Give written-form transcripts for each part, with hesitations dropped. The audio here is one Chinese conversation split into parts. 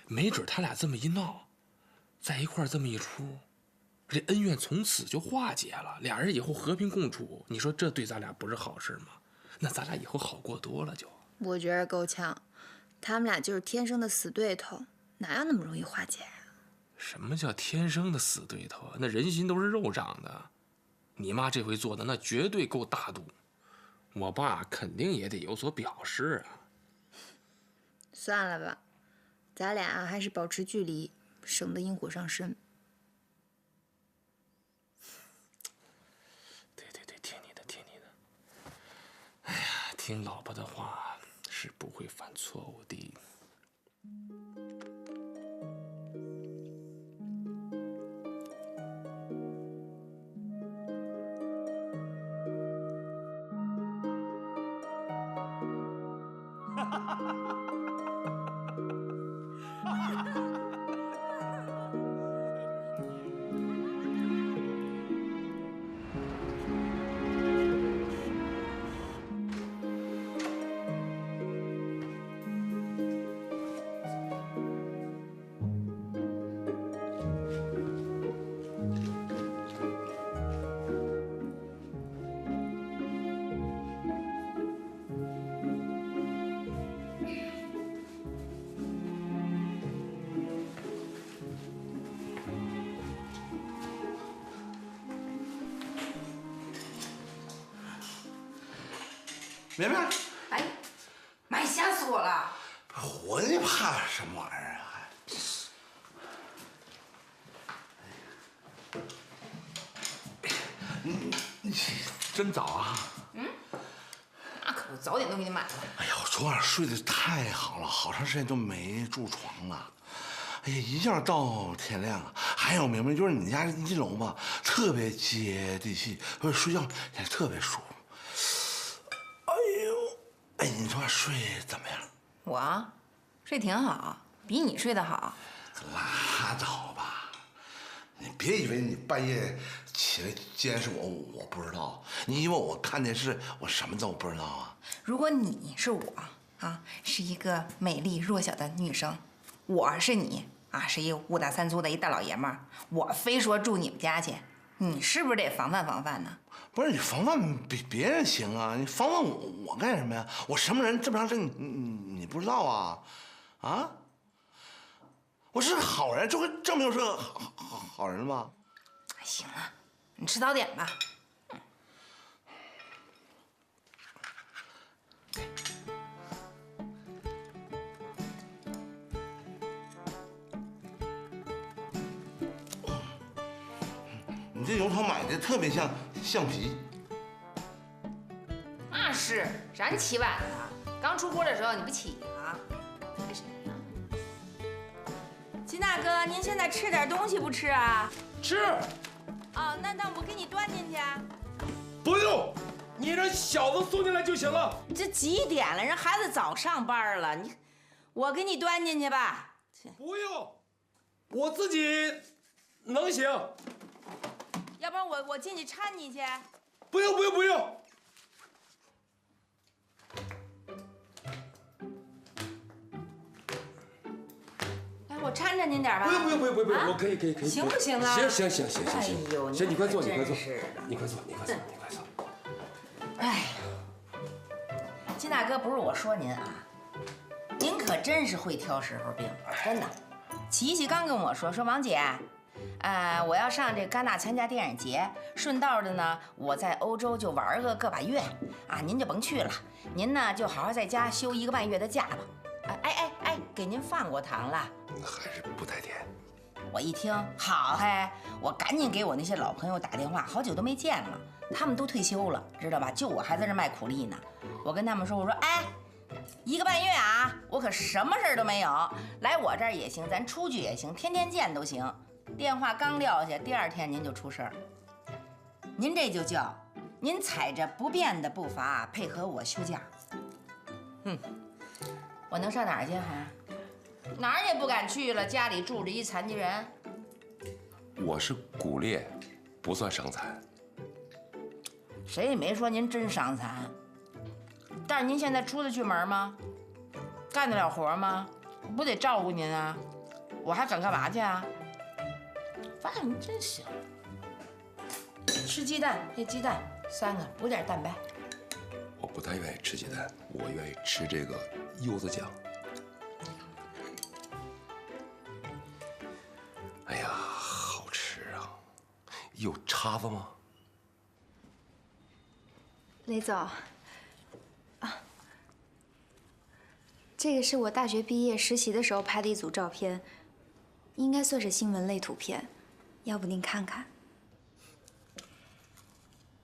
没准他俩这么一闹，在一块儿这么一出，这恩怨从此就化解了，俩人以后和平共处，你说这对咱俩不是好事吗？那咱俩以后好过多了就。我觉得够呛，他们俩就是天生的死对头，哪有那么容易化解啊？什么叫天生的死对头啊？那人心都是肉长的。你妈这回做的那绝对够大度，我爸肯定也得有所表示啊。算了吧，咱俩还是保持距离，省得引火上身。对，听你的。哎呀，听老婆的话是不会犯错误的。绵绵，哎，妈，吓死我了！火你怕什么玩意儿啊？你真早啊？那可不，早点都给你买了。哎呀，我昨晚睡得太好了，好长时间都没住床了。哎呀，一觉到天亮啊！还有明明就是你家一楼吧，特别接地气，睡觉也特别舒服。哎呦，哎，你昨晚睡怎么样？我睡挺好，比你睡得好。拉倒吧，你别以为你半夜起来监视我，我不知道。你以为我看电视，我什么都不知道啊？如果你是我啊，是一个美丽弱小的女生，我是你啊，是一5大3粗的一大老爷们儿，我非说住你们家去，你是不是得防范防范呢？不是你防范别人行啊，你防范我干什么呀？我什么人这么长时间你不知道啊？啊？我是个好人，这回证明我是个好人吗？行了，你吃早点吧。你这油条买的特别像橡皮。那是，咱起晚了，刚出锅的时候你不起啊？还是金大哥，您现在吃点东西不吃啊？吃。哦，那我给你端进去。不用，你让小子送进来就行了。这几点了？人孩子早上班了，我给你端进去吧。不用，我自己能行。要不然我进去搀你去。不用。来，我搀着您点吧。不用，我可以。行不行啊？行。哎呦，行，你快坐。你快坐。哎，金大哥，不是我说您啊，您可真是会挑时候病，真的。琪琪刚跟我说王姐，我要上这戛纳参加电影节，顺道的呢，我在欧洲就玩个把月啊，您就甭去了，您呢就好好在家休1个半月的假吧。哎，给您放过糖了，还是不太甜。我一听好嘿，我赶紧给我那些老朋友打电话，好久都没见了，他们都退休了，知道吧？就我还在这卖苦力呢。我跟他们说，我说哎，1个半月啊，我可什么事儿都没有，来我这儿也行，咱出去也行，天天见都行。电话刚撂下，第2天您就出事儿。您这就叫您踩着不变的步伐配合我休假。我能上哪儿去还？哪儿也不敢去了，家里住着一残疾人。我是骨裂，不算伤残。谁也没说您真伤残，但是您现在出得去门吗？干得了活吗？我不得照顾您啊，我还敢干嘛去啊？发现你真行，吃鸡蛋，这鸡蛋3个，补点蛋白。我不太愿意吃鸡蛋，我愿意吃这个柚子酱。哎呀，好吃啊！有叉子吗？雷总，这个是我大学毕业实习的时候拍的一组照片，应该算是新闻类图片，要不您看看？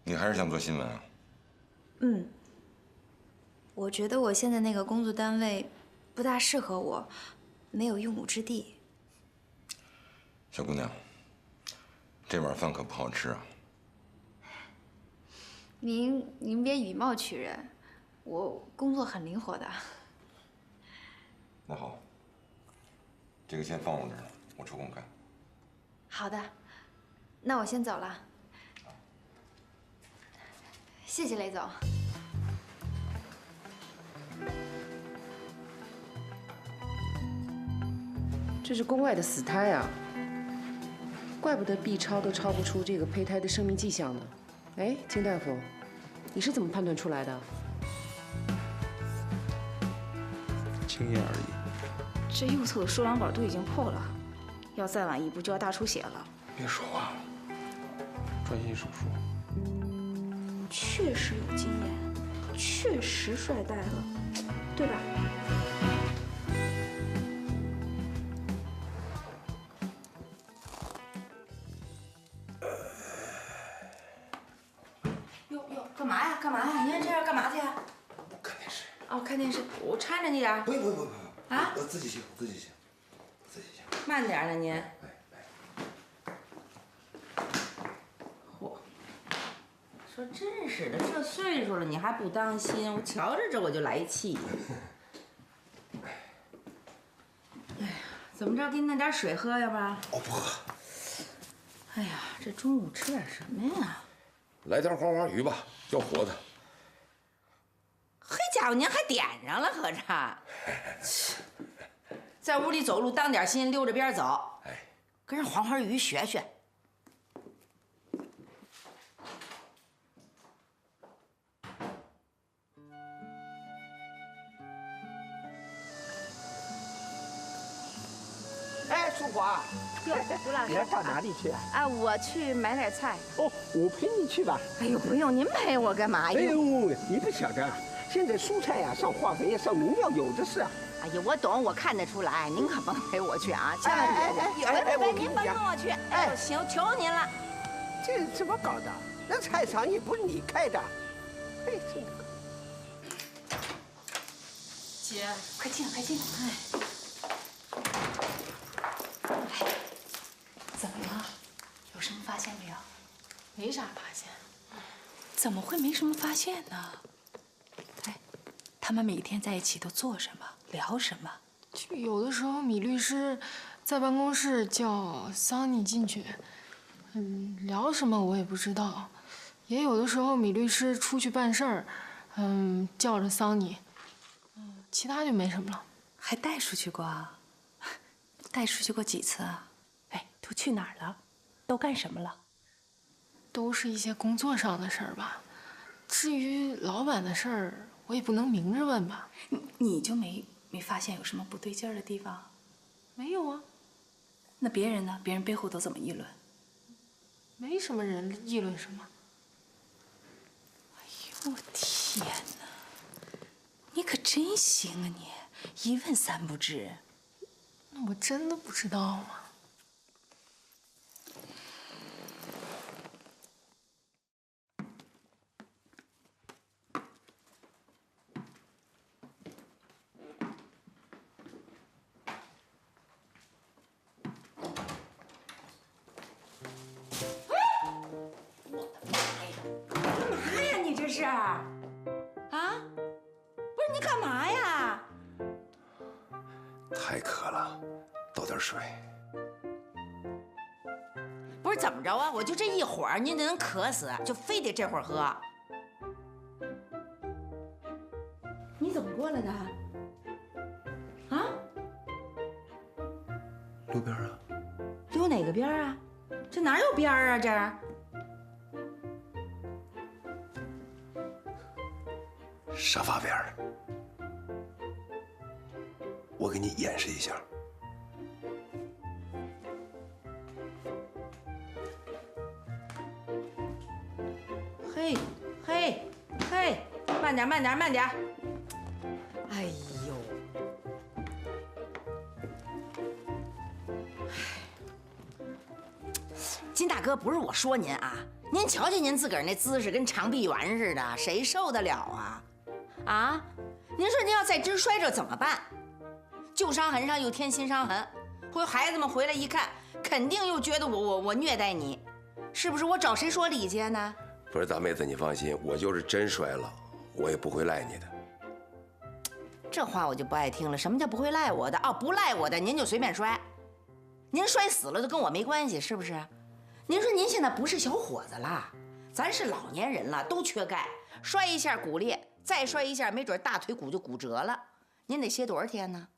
你还是想做新闻啊？嗯，我觉得我现在那个工作单位不大适合我，没有用武之地。小姑娘，这碗饭可不好吃啊。您别以貌取人，我工作很灵活的。那好，这个先放我这儿了，我抽空看。好的，那我先走了。谢谢雷总。这是宫外的死胎啊，怪不得 B 超都超不出这个胚胎的生命迹象呢。哎，金大夫，你是怎么判断出来的？经验而已。这右侧的输卵管都已经破了，要再晚1步就要大出血了。别说话了，专心手术。确实有经验，确实帅呆了，对吧？哟，干嘛呀？干嘛呀？您这样干嘛去呀？看电视。哦，看电视，我搀着你点儿。不，啊？我自己行，自己行。慢点呢，您。嚯！说真是的，这岁数了你还不当心，我瞧着这我就来气。哎呀，怎么着？给你弄点水喝，要不然？哦，不喝。哎呀，这中午吃点什么呀？来条黄花鱼吧，要活的。嘿家伙，您还点上了，合着？在屋里走路当点心，溜着边走。哎，跟人黄花鱼学学。哎，淑华，哟，刘老师，你要到哪里去啊？啊，我去买点菜。哦，我陪你去吧。哎呦，不用，您陪我干嘛哎呀？呦，你不晓得，现在蔬菜呀、上化肥呀、上农药有的是啊。哎呀，我懂，我看得出来，您可甭陪我去啊，千万别！我跟您甭跟你讲，我去。哎，行，求您了。这怎么搞的？那菜场也不是你开的。哎，真的。姐，快进来，快进来。哎，怎么了？有什么发现没有？没啥发现。怎么会没什么发现呢？哎，他们每天在一起都做什么，聊什么？就有的时候米律师在办公室叫桑尼进去，聊什么我也不知道。也有的时候米律师出去办事儿，叫着桑尼，其他就没什么了。还带出去过啊？带出去过几次啊？哎，都去哪儿了？都干什么了？都是一些工作上的事儿吧。至于老板的事儿，我也不能明着问吧。你就没发现有什么不对劲儿的地方？没有啊。那别人呢？别人背后都怎么议论？没什么人议论什么。哎呦天哪！你可真行啊你，一问三不知。那我真的不知道吗？是啊？不是你干嘛呀？太渴了，倒点水。不是怎么着啊？我就这一会儿，您就能渴死，就非得这会儿喝。你怎么过来的？啊？溜边啊？溜哪个边啊？这哪有边啊？这儿沙发边儿。我给你演示一下。嘿，嘿，嘿，慢点，慢点，慢点。哎呦！金大哥，不是我说您啊，您瞧瞧您自个儿那姿势，跟长臂猿似的，谁受得了啊？啊，您说您要再真摔着怎么办？旧伤痕上又添新伤痕，孩子们回来一看，肯定又觉得我虐待你，是不是？我找谁说理去呢？不是大妹子，你放心，我就是真摔了，我也不会赖你的。这话我就不爱听了。什么叫不会赖我的？哦，不赖我的，您就随便摔，您摔死了都跟我没关系，是不是？您说您现在不是小伙子了，咱是老年人了，都缺钙，摔一下骨裂，再摔一下，没准大腿骨就骨折了，您得歇多少天呢？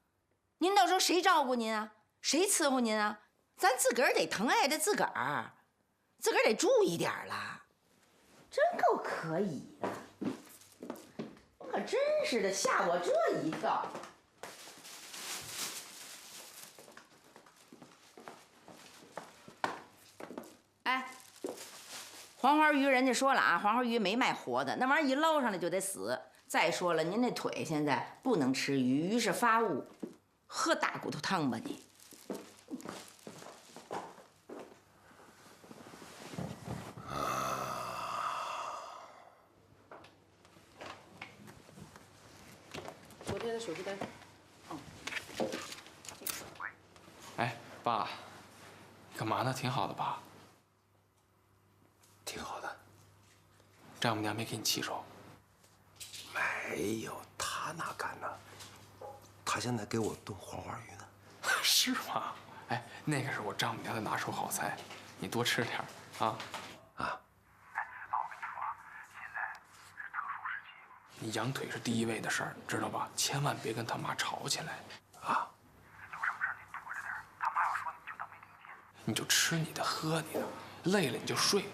您到时候谁照顾您啊？谁伺候您啊？咱自个儿得疼爱着自个儿，自个儿得注意点了。真够可以的，我可真是的，吓我这一跳。哎，黄花鱼人家说了啊，黄花鱼没卖活的，那玩意儿一捞上来就得死。再说了，您那腿现在不能吃鱼，鱼是发物，喝大骨头汤吧你。昨天的手续单。哎，爸，干嘛呢？挺好的吧？挺好的。丈母娘没给你气受？没有，她哪敢呢？她现在给我炖黄花鱼呢。是吗？哎，那个是我丈母娘的拿手好菜，你多吃点啊。啊。你养腿是第一位的事儿，知道吧？千万别跟他妈吵起来，啊！有什么事你躲着点，他妈要说你就当没听见。你就吃你的，喝你的，累了你就睡，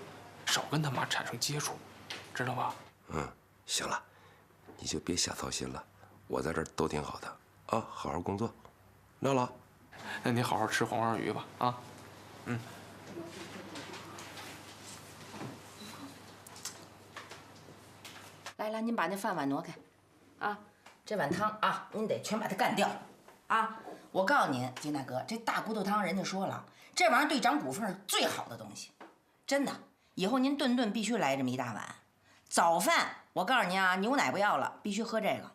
少跟他妈产生接触，知道吧？嗯，行了，你就别瞎操心了，我在这儿都挺好的啊，好好工作，乐了。那你好好吃黄花鱼吧，啊，嗯。来，您把那饭碗挪开，啊，这碗汤啊，您得全把它干掉，啊！我告诉您，金大哥，这大骨头汤人家说了，这玩意儿对长骨缝是最好的东西，真的。以后您顿必须来这么一大碗。早饭我告诉您啊，牛奶不要了，必须喝这个。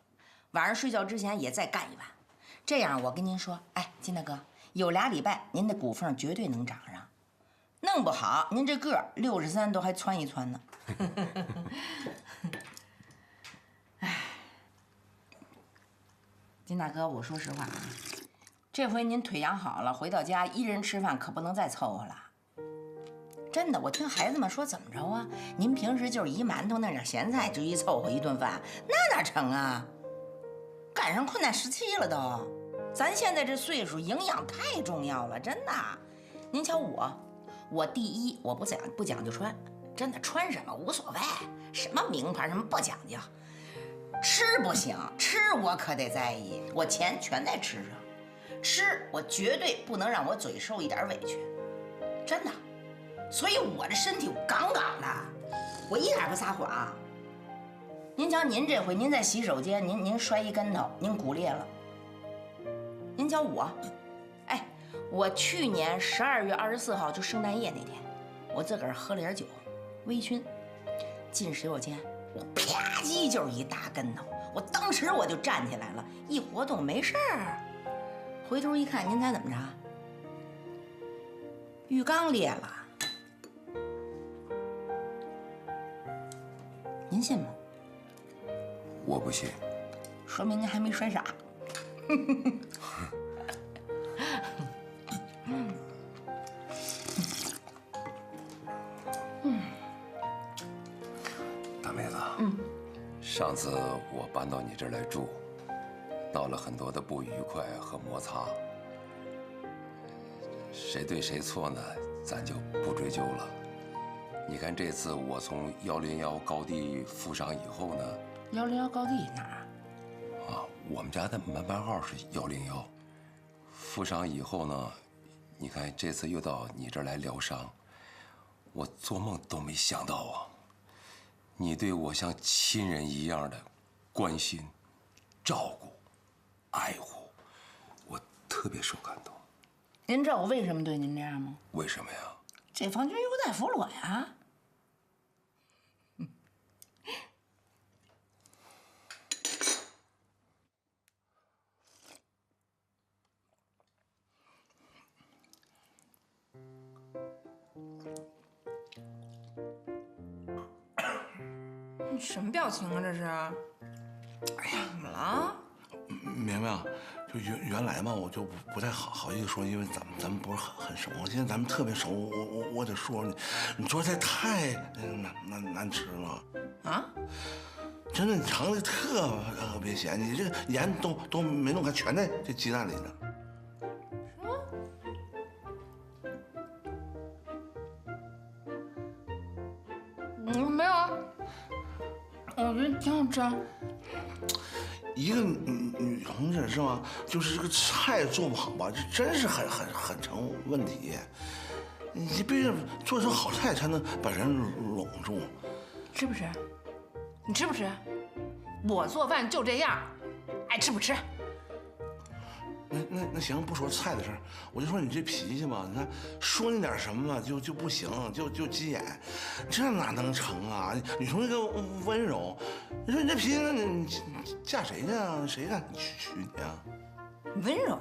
晚上睡觉之前也再干一碗。这样我跟您说，哎，金大哥，有2礼拜您的骨缝绝对能长上。弄不好您这个63都还窜一窜呢。金大哥，我说实话啊，这回您腿养好了，回到家一人吃饭可不能再凑合了。真的，我听孩子们说，怎么着啊？您平时就是一馒头弄点咸菜，就一凑合一顿饭，那哪成啊？赶上困难时期了都，咱现在这岁数，营养太重要了，真的。您瞧我第一，我不讲究穿，真的穿什么无所谓，什么名牌什么不讲究。吃不行，吃我可得在意，我钱全在吃上。吃我绝对不能让我嘴受一点委屈，真的。所以我这身体杠杠的，我一点不撒谎。您瞧您这回，您在洗手间，您摔一跟头，您骨裂了。您瞧我，哎，我去年12月24号就圣诞夜那天，我自个儿喝了点酒，微醺，进洗手间。我啪叽就是一大跟头，我当时我就站起来了，一活动没事儿，回头一看，您猜怎么着？浴缸裂了，您信吗？我不信，说明您还没摔傻。大妹子，上次我搬到你这儿来住，闹了很多的不愉快和摩擦。谁对谁错呢，咱就不追究了。你看这次我从101高地负伤以后呢，101高地哪儿？啊，我们家的门牌号是101。负伤以后呢，你看这次又到你这儿来疗伤，我做梦都没想到啊，你对我像亲人一样的关心、照顾、爱护，我特别受感动。您知道我为什么对您这样吗？为什么呀？这方君优待佛罗呀。你什么表情啊？这是？哎呀，怎么了？明明，就原来嘛，我就不太好意思说，因为咱们不是很熟。现在咱们特别熟，我得说你做菜太难吃了啊！真的，你尝的特别咸，你这个盐都没弄开，全在这鸡蛋里呢。没有啊，我觉得挺好吃。一个女同志是吧？就是这个菜做不好吧，这真是很成问题。你必须做成好菜才能把人拢住。吃不吃？你吃不吃？我做饭就这样，爱吃不吃。那行，不说菜的事儿，我就说你这脾气嘛，你看说你点什么就不行，就急眼，这哪能成啊？女同志个温柔，你说你这脾气，你嫁谁去啊？谁敢娶你啊？温柔，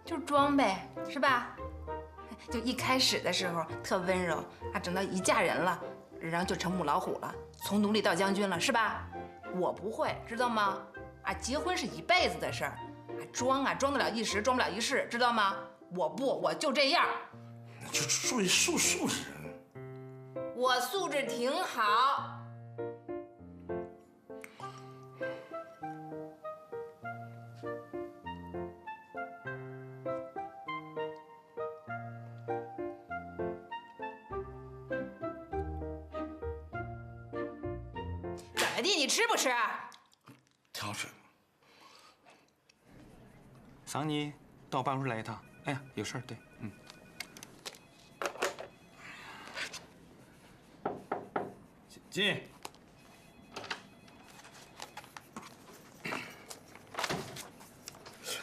就是装呗，是吧？就一开始的时候特温柔啊，等到一嫁人了，然后就成母老虎了，从奴隶到将军了，是吧？我不会，知道吗？啊，结婚是一辈子的事儿。装得了一时，装不了一世，知道吗？我不，我就这样。就注意素质。我素质挺好。怎么地？你吃不吃？挺好吃。桑尼，到我办公室来一趟。哎呀，有事儿，对，进。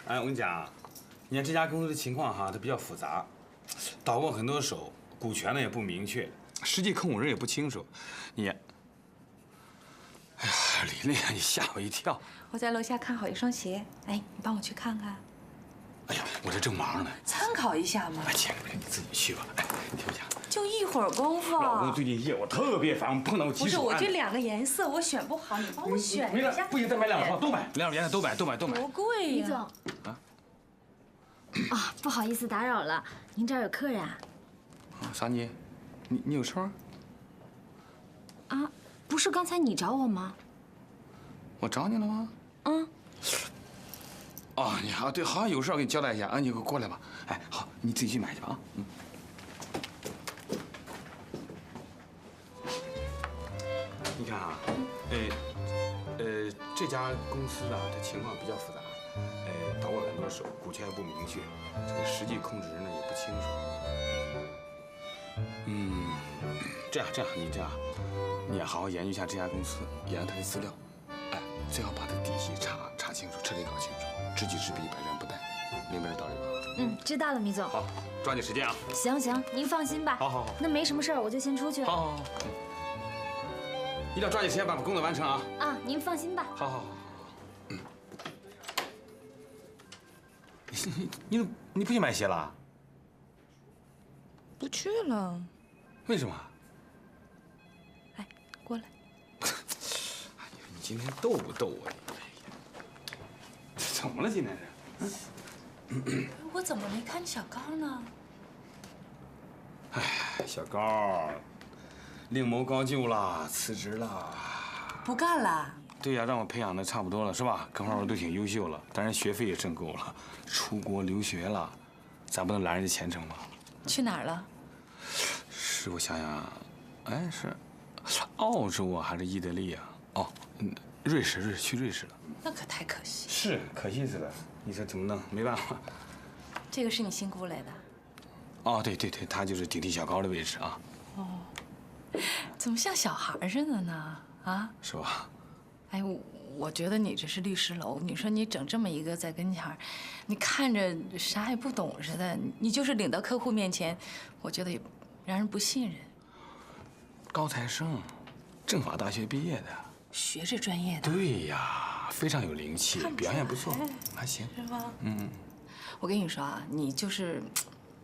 哎，我跟你讲，你看这家公司的情况哈，它比较复杂，倒过很多手，股权呢也不明确，实际控股人也不清楚。你，哎呀，琳琳，你吓我一跳。我在楼下看好一双鞋，哎，你帮我去看看。哎呀，我这正忙呢。参考一下嘛。哎，亲，不是你自己去吧。哎，你听我讲，就一会儿功夫。老公最近业务特别烦，碰到棘手案。不是，我这2个颜色我选不好，你帮我选一下。不行，再买2套，都买，2种颜色都买。多贵呀！李总。啊，不好意思打扰了，您这儿有客人啊？桑妮，你有事儿？啊，不是刚才你找我吗？我找你了吗？嗯。哦，你好，对，好像有事我给你交代一下啊，你给我过来吧。哎，好，你自己去买去吧啊。你看啊，这家公司呢，它情况比较复杂，倒过很多手，股权也不明确，这个实际控制人呢也不清楚。这样，你也好好研究一下这家公司，研究它的资料，哎，最好把它底细查清楚，彻底搞清楚，知己知彼，百战不殆，明白这道理吧？知道了，米总。好，抓紧时间啊。行，您放心吧。好。那没什么事儿，我就先出去了。好。一定要抓紧时间把工作完成啊！啊，您放心吧。好。你不去买鞋了？不去了。为什么？哎，过来。你今天逗不逗我？怎么了今天是？我怎么没看小高呢？哎，小高，另谋高就了，辞职了。不干了？对呀，让我培养的差不多了，是吧？各方面都挺优秀了，当然学费也挣够了，出国留学了。咱不能拦人家前程嘛。去哪儿了？是我想想，哎，是澳洲啊，还是意大利啊？哦，瑞士，去瑞士了。那可太可惜。是，可惜死了。你说怎么弄？没办法。这个是你新雇来的？哦，对，他就是顶替小高的位置啊。哦，怎么像小孩似的呢？啊？是吧？哎，我觉得你这是律师楼，你说你整这么一个在跟前儿，你看着啥也不懂似的，你就是领到客户面前，我觉得也让人不信任。高材生，政法大学毕业的，学这专业的。对呀，非常有灵气，表现不错，还行。是吧？嗯。我跟你说啊，你就是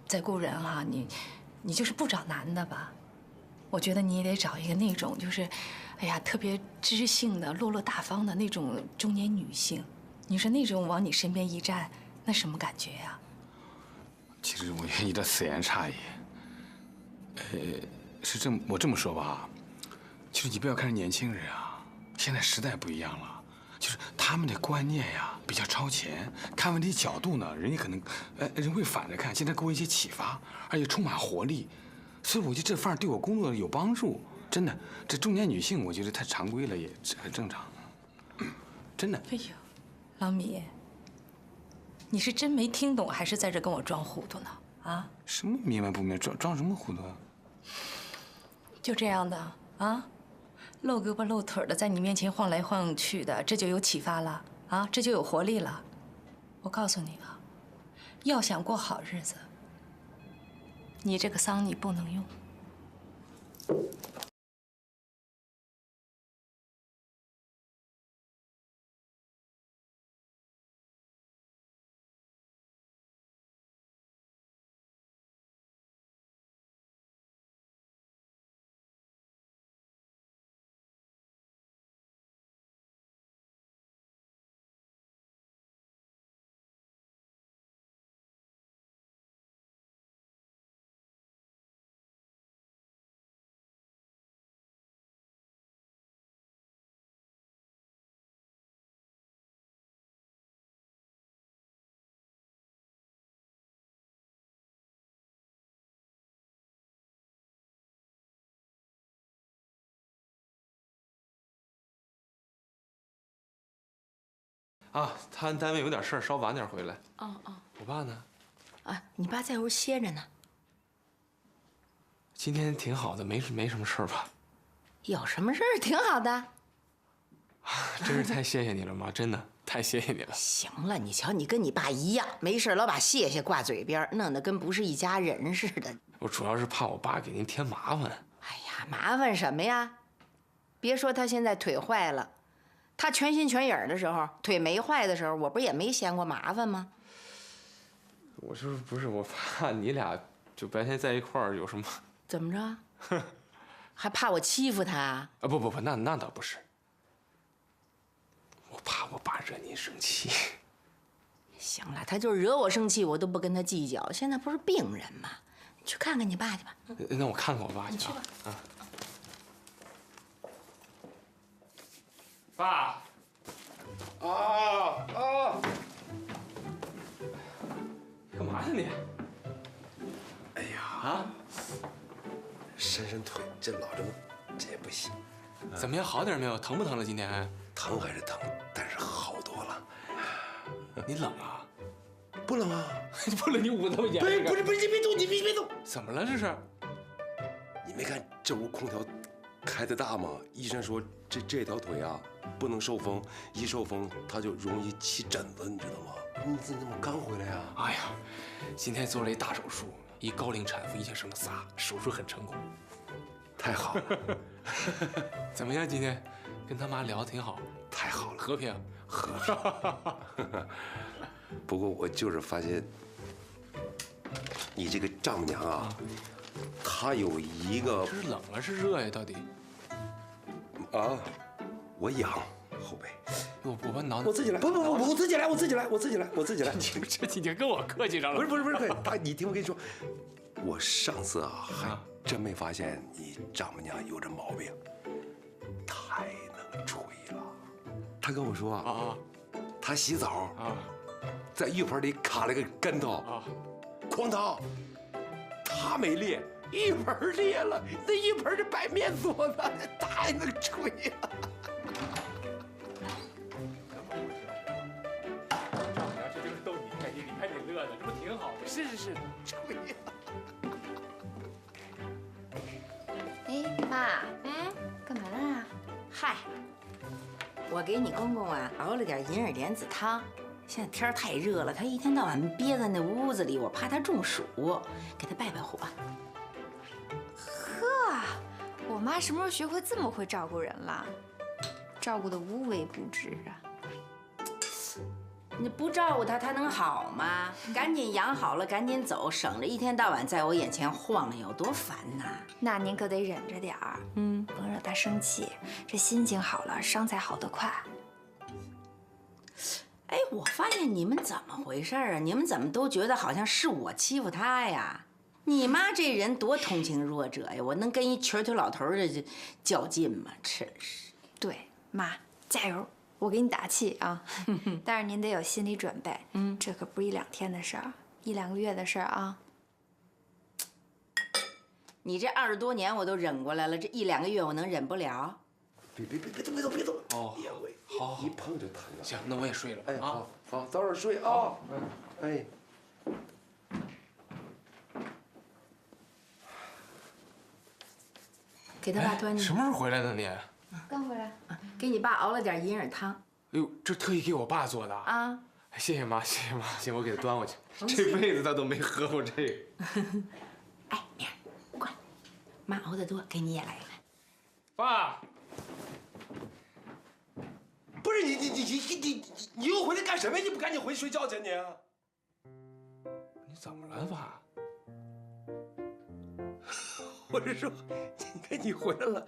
在雇人哈，你就是不找男的吧？我觉得你也得找一个那种就是，哎呀，特别知性的、落落大方的那种中年女性。你说那种往你身边一站，那什么感觉呀？其实我觉得你的此言差矣。我这么说吧，就是你不要看着年轻人啊，现在时代不一样了。就是他们的观念呀比较超前，看问题角度呢，人家可能，人会反着看。现在给我一些启发，而且充满活力，所以我觉得这范儿对我工作有帮助。真的，这中年女性我觉得太常规了，也很正常。真的。哎呦，老米，你是真没听懂，还是在这跟我装糊涂呢？啊？什么明白不明白？装什么糊涂啊？就这样的啊？露胳膊露腿的在你面前晃来晃去的，这就有启发了啊，这就有活力了。我告诉你啊，要想过好日子，你这个桑你不能用。啊，他单位有点事儿，稍晚点回来。哦。我爸呢？啊，你爸在屋歇着呢。今天挺好的，没什么事儿吧？有什么事儿？挺好的。真是太谢谢你了妈，真的太谢谢你了。行了，你瞧你跟你爸一样，没事老把谢谢挂嘴边，弄得跟不是一家人似的。我主要是怕我爸给您添麻烦。哎呀，麻烦什么呀？别说他现在腿坏了。他全心全影的时候，腿没坏的时候，我不也没嫌过麻烦吗？我就是不是我怕你俩就白天在一块儿有什么？怎么着？还怕我欺负他啊？啊不，那倒不是。我怕我爸惹您生气。行了，他就是惹我生气，我都不跟他计较。现在不是病人吗？你去看看你爸去吧。那我看看我爸去。你去吧。啊。爸，干嘛呢你？哎呀，伸腿，这老这么，这也不行。怎么样，好点没有？疼不疼了？今天还？疼还是疼，但是好多了。你冷啊？不冷啊？不冷，你捂得我眼。不是，你别动，你别动。怎么了这是？你没看这屋空调开得大吗？医生说这条腿啊不能受风，一受风它就容易起疹子，你知道吗？你怎么刚回来呀？哎呀，今天做了一大手术，一高龄产妇，一下生了仨，手术很成功。太好了。怎么样？今天跟他妈聊得挺好。太好了，和平。不过我就是发现，你这个丈母娘啊，她有一个。这是冷了是热呀？到底？啊，我痒后背。我把挠。我自己来。不，我自己来。你跟我客气上了。不是，你听我跟你说，我上次啊还真没发现你丈母娘有这毛病，太能吹了。她跟我说她洗澡在浴盆里卡了个跟头匡涛，他没裂，一盆裂了，那一盆是白面做的，太能吹了。这就是逗你开心，你看你乐的，这不挺好吗？是，吹呀。哎，妈，干嘛呢？嗨，我给你公公啊熬了点银耳莲子汤。现在天太热了，他一天到晚憋在那屋子里，我怕他中暑，给他败败火。呵，我妈什么时候学会这么会照顾人了？照顾的无微不至啊！你不照顾他，他能好吗？赶紧养好了，赶紧走，省着一天到晚在我眼前晃悠，有多烦呐！那您可得忍着点儿，甭惹他生气。这心情好了，伤才好得快。哎，我发现你们怎么回事啊？你们怎么都觉得好像是我欺负他呀？你妈这人多同情弱者呀！我能跟一瘸腿老头儿这较劲吗？真是。对，妈，加油！我给你打气啊！但是您得有心理准备，这可不是1、2天的事儿，1、2个月的事儿啊。你这20多年我都忍过来了，这1、2个月我能忍不了？别动！哦，好，一碰就疼了。行，那我也睡了。哎，啊，好，早点睡啊。哎。给他爸端进去。什么时候回来的你？刚回来。给你爸熬了点银耳汤。哎呦，这特意给我爸做的啊！谢谢妈，谢谢妈，行，我给他端过去。这辈子他都没喝过这个。哎，明儿过来，妈熬的多，给你也来一碗。爸。不是你又回来干什么？你不赶紧回去睡觉去你？你怎么了，爸？我是说，你看你回来了，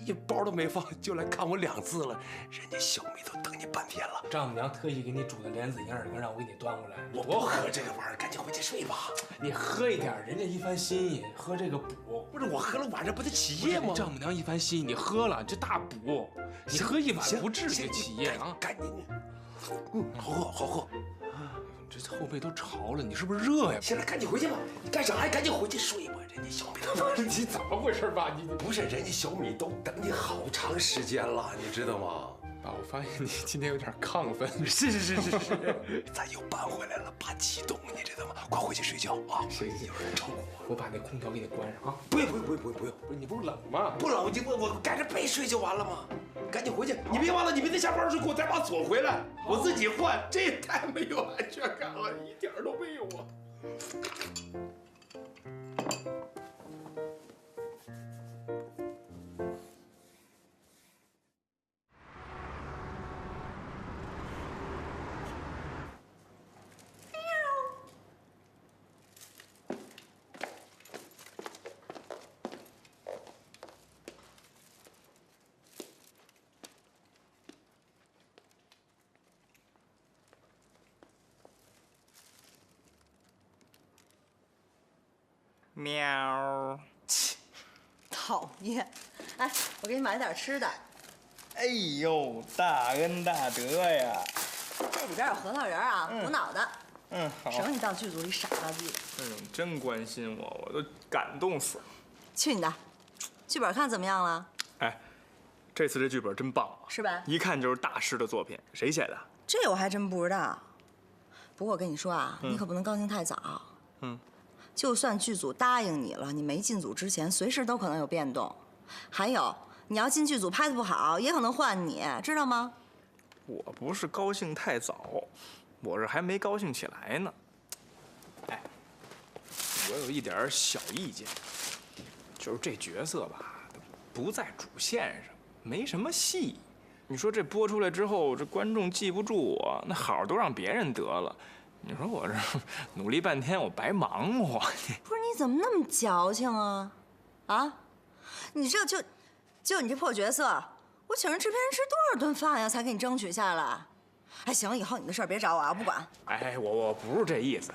一包都没放，就来看我2次了，人家小米都等你半天了。丈母娘特意给你煮的莲子银耳羹，让我给你端过来。我不喝这个玩意儿，赶紧回去睡吧。你喝一点，人家一番心意，喝这个补。不是我喝了晚上不得起夜吗？丈母娘一番心意，你喝了这大补，你喝一碗不至于起夜啊。赶紧，好喝。这后背都潮了，你是不是热呀？行了，赶紧回去吧。你干啥呀？赶紧回去睡吧。人家小米都你怎么回事爸？你不是人家小米都等你好长时间了，你知道吗？爸，我发现你今天有点亢奋。是，咱又搬回来了，怕激动，你知道吗？快回去睡觉啊！行，有人照顾我，我把那空调给你关上啊。不用，不是你不是冷吗？不冷，我盖着被睡就完了吗？赶紧回去！你别忘了，你明天下班的时候给我再把锁回来，我自己换。这也太没有安全感了，一点都没有啊！喵！讨厌！哎，我给你买点吃的。哎呦，大恩大德呀！这里边有核桃仁啊，补脑的。好。省你到剧组里傻吧唧的。哎呦，真关心我，我都感动死了。去你的！剧本看怎么样了？哎，这次这剧本真棒啊！是吧？一看就是大师的作品。谁写的？这我还真不知道。不过我跟你说啊，你可不能高兴太早。就算剧组答应你了，你没进组之前，随时都可能有变动。还有，你要进剧组拍的不好，也可能换你，知道吗？我不是高兴太早，我是还没高兴起来呢。哎，我有一点小意见，就是这角色吧，不在主线上，没什么戏。你说这播出来之后，这观众记不住我，那好都让别人得了。你说我这努力半天，我白忙活。不是你怎么那么矫情啊？啊，你这就你这破角色，我请人制片人吃多少顿饭呀，才给你争取下来？哎，行，以后你的事儿别找我啊，我不管。哎，我不是这意思，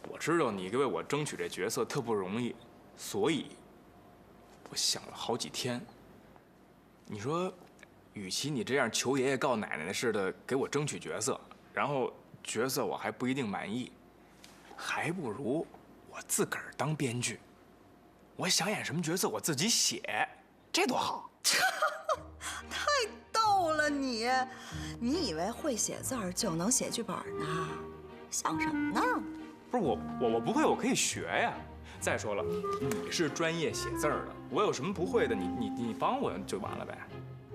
我知道你为我争取这角色特不容易，所以我想了好几天。你说，与其你这样求爷爷告奶奶似的给我争取角色，然后角色我还不一定满意，还不如我自个儿当编剧，我想演什么角色我自己写，这多好！太逗了你！你以为会写字儿就能写剧本呢？想什么呢？不是我不会，我可以学呀。再说了，你是专业写字儿的，我有什么不会的，你帮我就完了呗。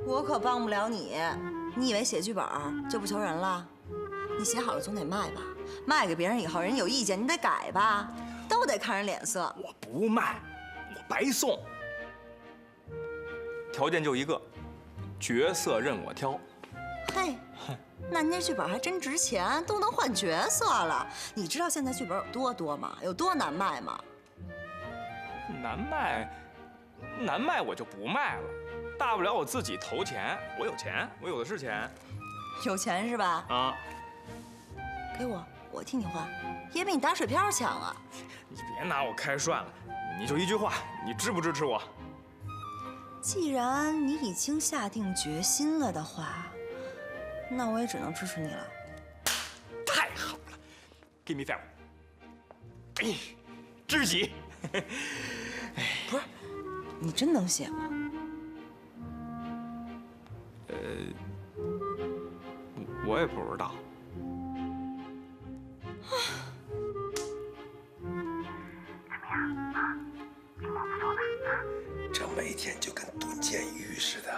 我可帮不了你。你以为写剧本就不求人了？你写好了总得卖吧？卖给别人以后，人有意见，你得改吧，都得看人脸色。我不卖，我白送。条件就一个，角色任我挑。嘿，那你这剧本还真值钱，都能换角色了。你知道现在剧本有多多吗？有多难卖吗？难卖我就不卖了，大不了我自己投钱。我有钱，我有的是钱。有钱是吧？啊，给我替你换，也比你打水漂强啊！你别拿我开涮了，你就一句话，你支不支持我？既然你已经下定决心了的话，那我也只能支持你了。太好了 ，Give me five， 给你知己。不是，你真能写吗？我也不知道。这每天就跟蹲监狱似的。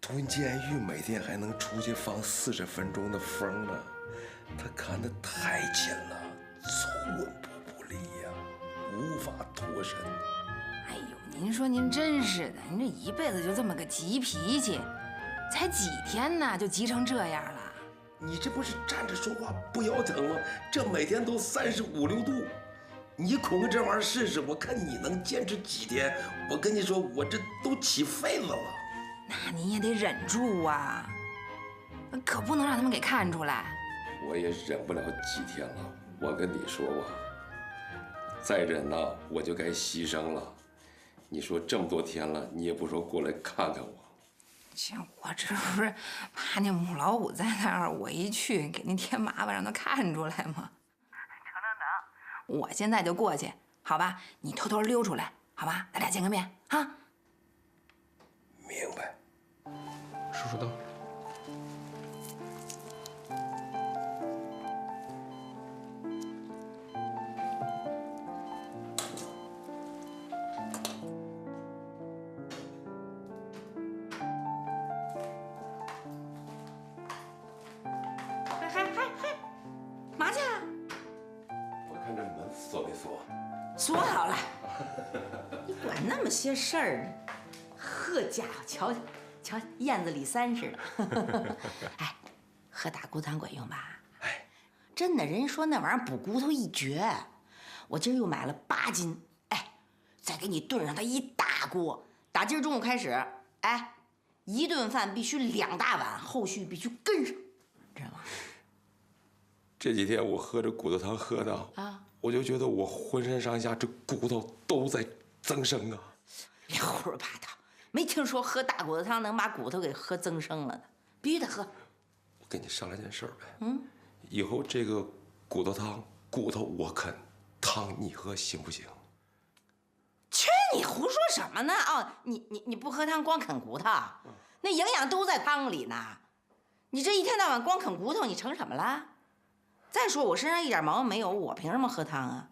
蹲监狱每天还能出去放40分钟的风呢，他看得太紧了，寸步不离呀，无法脱身。哎呦，您说您真是的，您这一辈子就这么个急脾气，才几天呢就急成这样了？你这不是站着说话不腰疼吗？这每天都35、6度，你捆个这玩意儿试试，我看你能坚持几天？我跟你说，我这都起痱子了。那您也得忍住啊，可不能让他们给看出来。我也忍不了几天了，我跟你说吧，再忍呢，我就该牺牲了。你说这么多天了，你也不说过来看看我。我这不是怕那母老虎在那儿，我一去给您添麻烦，让他看出来吗？成，我现在就过去，好吧？你偷偷溜出来，好吧？咱俩见个面啊。明白。数数灯。嘛去？我看这门锁没锁？锁好了。你管那么些事儿呢？呵家伙，瞧瞧，瞧燕子李三似的。哎，喝大骨汤管用吧？哎，真的，人说那玩意儿补骨头一绝。我今儿又买了8斤，哎，再给你炖上它一大锅。打今儿中午开始，哎，一顿饭必须2大碗，后续必须跟上，知道吗？这几天我喝这骨头汤喝的啊，我就觉得我浑身上下这骨头都在增生啊。别胡说八道，没听说喝大骨头汤能把骨头给喝增生了的，必须得喝。我跟你商量件事儿呗，以后这个骨头汤，骨头我啃，汤你喝行不行？去，你胡说什么呢？哦，你不喝汤光啃骨头，那营养都在汤里呢。你这一天到晚光啃骨头，你成什么了？再说我身上一点毛病没有，我凭什么喝汤啊？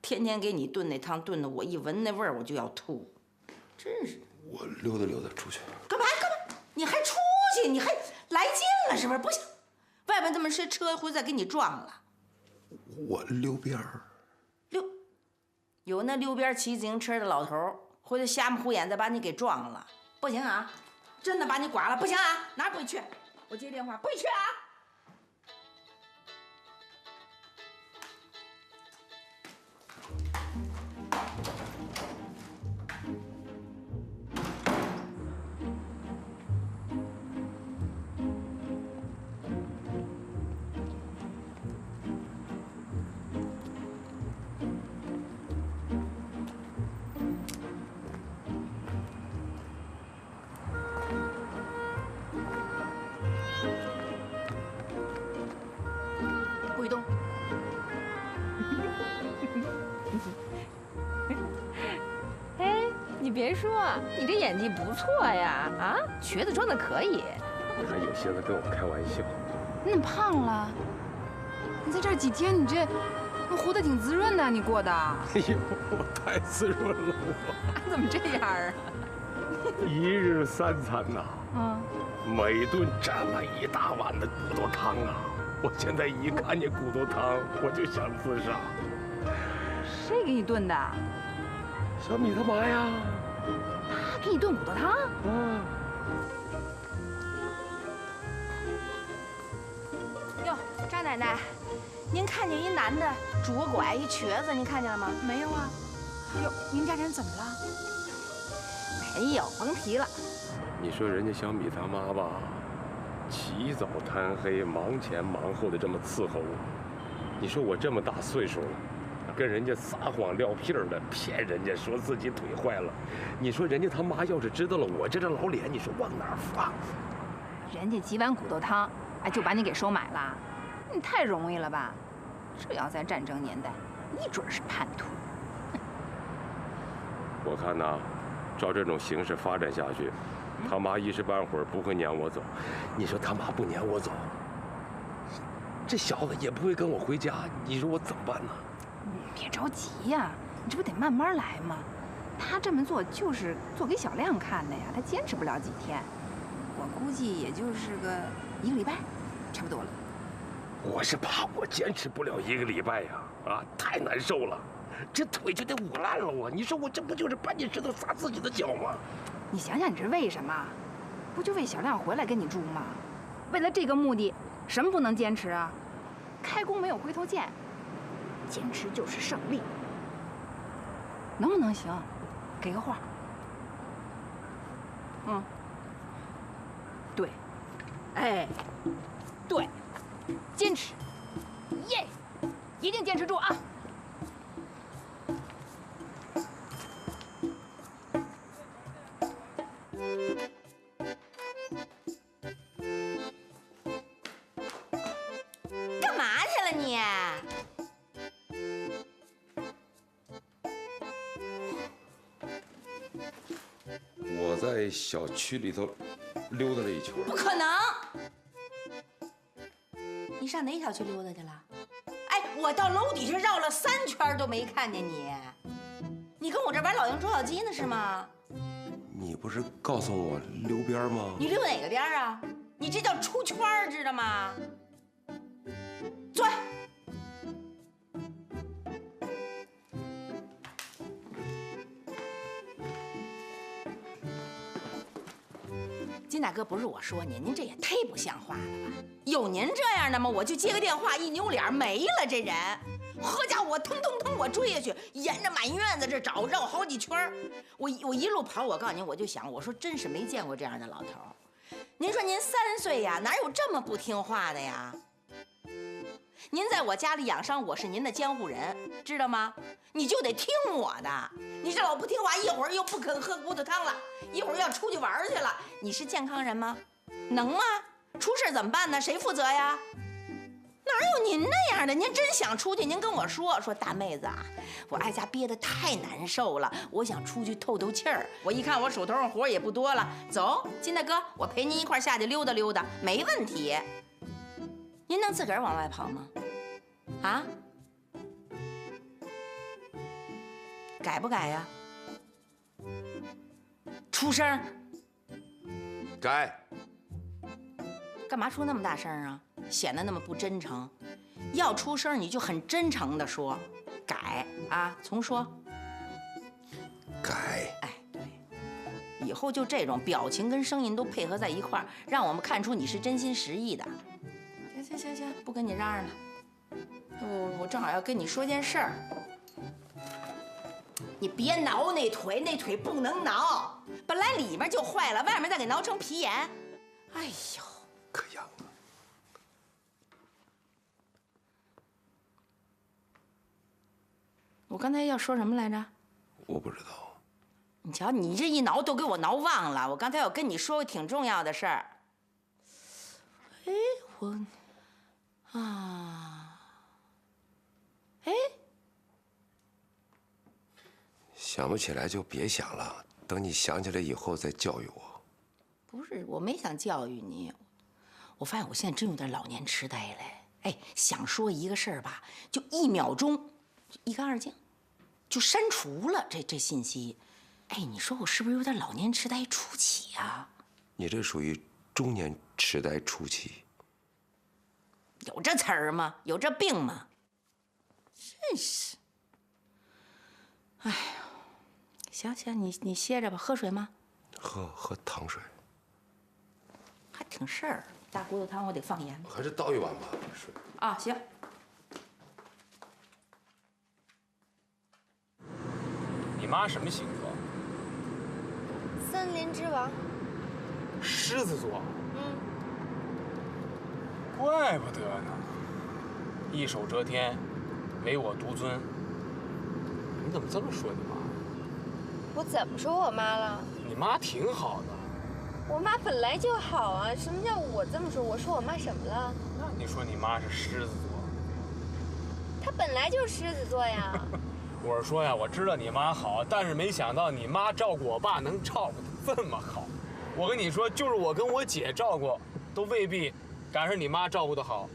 天天给你炖那汤，炖的我一闻那味儿我就要吐，真是。我溜达溜达出去。干嘛？你还出去？你还来劲了是不是？不行，外边这么些车会再给你撞了。我溜边儿。有那溜边骑自行车的老头，回头瞎目虎眼再把你给撞了，不行啊！真的把你剐了，不行啊！哪儿不许去？我接电话，不许去啊！你别说，你这演技不错呀，啊，瘸子装的可以。你还有心思跟我开玩笑？你怎么胖了？你在这儿几天，你这活得挺滋润的，你过的。哎呦，我太滋润了我。怎么这样啊？一日3餐呐，每顿这么一大碗的骨头汤啊！我现在一看见骨头汤，我就想自杀。谁给你炖的？小米他妈呀！他给你炖骨头汤？哟，张奶奶，您看见一男的拄个拐，一瘸子，您看见了吗？没有啊。哟，您家人怎么了？没有，甭提了。你说人家小米他妈吧，起早贪黑，忙前忙后的这么伺候我。你说我这么大岁数了，跟人家撒谎撂屁儿的，骗人家说自己腿坏了。你说人家他妈要是知道了我这张老脸，你说往哪儿放？人家几碗骨头汤，哎，就把你给收买了，你太容易了吧？这要在战争年代，一准是叛徒。我看呐，照这种形势发展下去，他妈一时半会儿不会撵我走。你说他妈不撵我走，这小子也不会跟我回家，你说我怎么办呢？别着急呀，你这不得慢慢来吗？他这么做就是做给小亮看的呀，他坚持不了几天，我估计也就是个1个礼拜，差不多了。我是怕我坚持不了1个礼拜呀，太难受了，这腿就得捂烂了我。你说我这不就是搬起石头砸自己的脚吗？你想想你这为什么？不就为小亮回来跟你住吗？为了这个目的，什么不能坚持啊？开弓没有回头箭，坚持就是胜利。能不能行？给个话。对，哎，对，坚持，耶，一定坚持住啊！干嘛去了你？我在小区里头溜达了一圈。不可能！你上哪小区溜达去了？哎，我到楼底下绕了3圈都没看见你。你跟我这玩老鹰捉小鸡呢是吗？你不是告诉我溜边吗？你溜哪个边啊？你这叫出圈，知道吗？坐。金大哥，不是我说您这也忒不像话了吧？有您这样的吗？我就接个电话，一扭脸没了这人。好家伙，我腾腾腾我追下去，沿着满院子这找，绕好几圈。我一路跑，我告诉您，我就想，我说真是没见过这样的老头。您说您3岁呀，哪有这么不听话的呀？您在我家里养伤，我是您的监护人，知道吗？你就得听我的。你这老不听话，一会儿又不肯喝骨头汤了，一会儿要出去玩去了。你是健康人吗？能吗？出事怎么办呢？谁负责呀？哪有您那样的？您真想出去，您跟我说大妹子啊，我挨家憋得太难受了，我想出去透透气儿。我一看我手头上活也不多了，走，金大哥，我陪您一块下去溜达溜达，没问题。您能自个儿往外跑吗？啊？改不改呀？出声。改。干嘛出那么大声啊？显得那么不真诚。要出声你就很真诚地说，改啊，重说。改。哎，对，以后就这种表情跟声音都配合在一块儿，让我们看出你是真心实意的。行，不跟你嚷嚷了。我正好要跟你说件事儿。你别挠那腿，那腿不能挠，本来里面就坏了，外面再给挠成皮炎。哎呦，可痒了。我刚才要说什么来着？我不知道。你瞧，你这一挠都给我挠忘了。我刚才要跟你说个挺重要的事儿。哎，想不起来就别想了，等你想起来以后再教育我。不是，我没想教育你，我发现我现在真有点老年痴呆了。哎，想说一个事儿吧，就1秒钟，就一干二净，就删除了这信息。哎，你说我是不是有点老年痴呆初期啊？你这属于中年痴呆初期。有这词儿吗？有这病吗？真是。哎呀，行行，你歇着吧，喝水吗？喝糖水。还挺事儿，大骨头汤我得放盐。还是倒一碗吧，水。啊，行。你妈什么星座？森林之王。狮子座。嗯。怪不得呢。一手遮天，唯我独尊。你怎么这么说你妈？我怎么说我妈了？你妈挺好的。我妈本来就好啊！什么叫我这么说？我说我妈什么了？那你说你妈是狮子座？她本来就是狮子座呀。我是说呀，我知道你妈好，但是没想到你妈照顾我爸能照顾得这么好。我跟你说，就是我跟我姐照顾，都未必赶上你妈照顾得好。